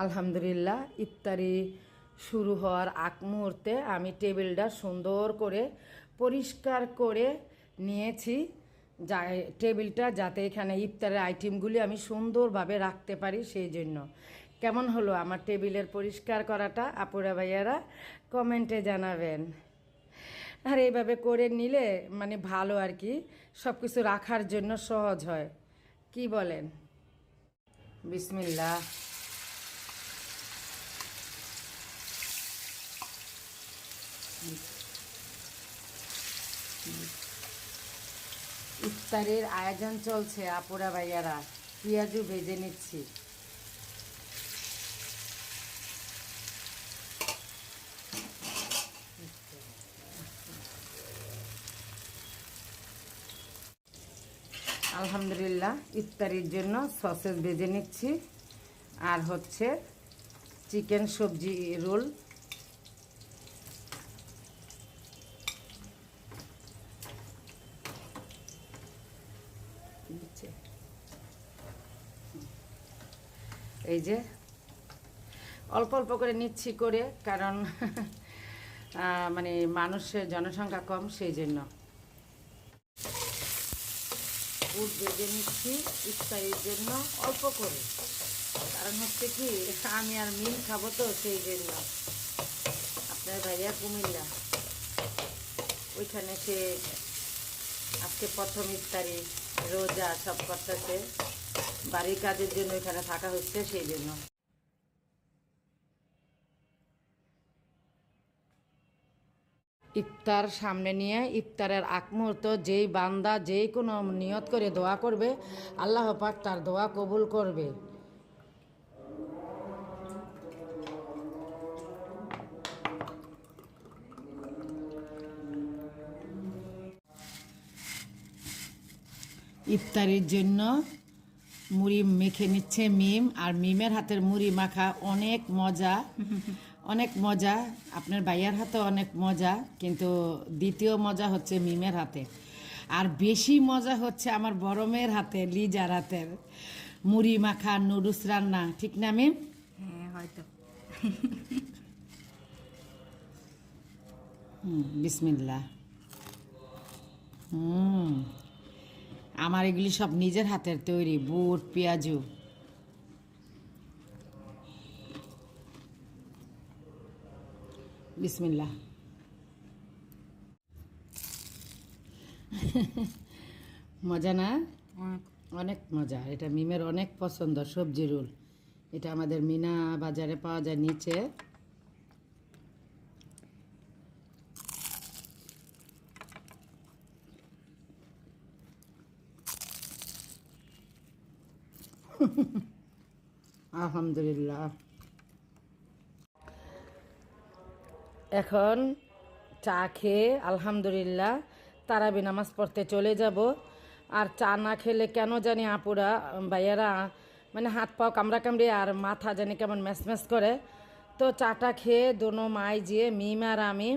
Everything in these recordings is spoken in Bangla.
আলহামদুলিল্লাহ, ইফতারি শুরু হওয়ার আগ মুহূর্তে আমি টেবিলটা সুন্দর করে পরিষ্কার করে নিয়েছি, যা টেবিলটা যাতে এখানে ইফতারের আইটেমগুলি আমি সুন্দরভাবে রাখতে পারি সেই জন্য। কেমন হলো আমার টেবিলের পরিষ্কার করাটা আপুরা ভাইয়ারা কমেন্টে জানাবেন। আর এইভাবে করে নিলে মানে ভালো আর কি, সব কিছু রাখার জন্য সহজ হয়। কি বলেন? বিসমিল্লাহ। ইফতারের আয়োজন চলছে আপুরা ভাইয়ারা, পেঁয়াজু ভেজে নিচ্ছি। আলহামদুলিল্লাহ, ইফতারির জন্য সসেস ভেজে নিচ্ছি, আর হচ্ছে চিকেন সবজি রোল। এই যে অল্প অল্প করে নিচ্ছি করে, কারণ মানে মানুষের জনসংখ্যা কম সেই জন্য। বুট ভেজে নিচ্ছি ইফতারির জন্য অল্প করে, কারণ হচ্ছে কি আমি আর মিল খাবো তো সেই জন্য। আপনার ভাইয়া কুমিল্লা, ওইখানে সে আজকে প্রথম ইফতারি, রোজা সব করতেছে, বাড়ির কাজের জন্য ওইখানে থাকা হচ্ছে সেই জন্য। ইফতার সামনে নিয়ে ইফতারের আগ মুহূর্ত যেই বান্দা যেই কোনো নিয়ত করে দোয়া করবে, আল্লাহ পাক তার দোয়া কবুল করবে। ইফতারির জন্য মুড়ি মেখে নিচ্ছে মিম, আর মিমের হাতের মুড়ি মাখা অনেক মজা, অনেক মজা। আপনার ভাইয়ার হাতে অনেক মজা, কিন্তু দ্বিতীয় মজা হচ্ছে মিমের হাতে, আর বেশি মজা হচ্ছে আমার বড় মেয়ের হাতে, লিজার হাতের মুড়ি মাখা নুডলস রান্না। ঠিক না মিম? হ্যাঁ, হয়তো। বিসমিল্লাহ। আমার এগুলি সব নিজের হাতের তৈরি, বুট পেঁয়াজু। বিসমিল্লাহ। মজা না? অনেক মজা। এটা মিমের অনেক পছন্দ সবজি রোল। এটা আমাদের মিনা বাজারে পাওয়া যায় নিচে। আলহামদুলিল্লাহ। এখন চা খেয়ে আলহামদুলিল্লাহ তারাবি নামাজ পড়তে চলে যাব। আর চা না খেলে কেন জানি আপুরা ভাইয়ারা মানে হাত পাও কামড়ি আর মাথা জানি কেমন ম্যাচ ম্যাচ করে। তো চাটা খেয়ে দোনো মাই যেয়ে মিম আর আমি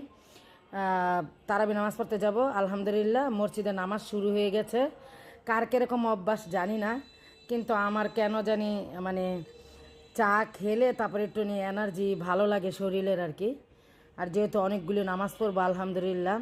তারাবি নামাজ পড়তে যাব। আলহামদুলিল্লাহ মসজিদে নামাজ শুরু হয়ে গেছে। কার কীরকম অভ্যাস জানি না, কিন্তু আমার কেন জানি মানে চা খেলে তারপরে একটু নিয়ে এনার্জি ভালো লাগে শরীরের আর কি। আর যেহেতু অনেকগুলো নামাজ পড়বো আলহামদুলিল্লাহ,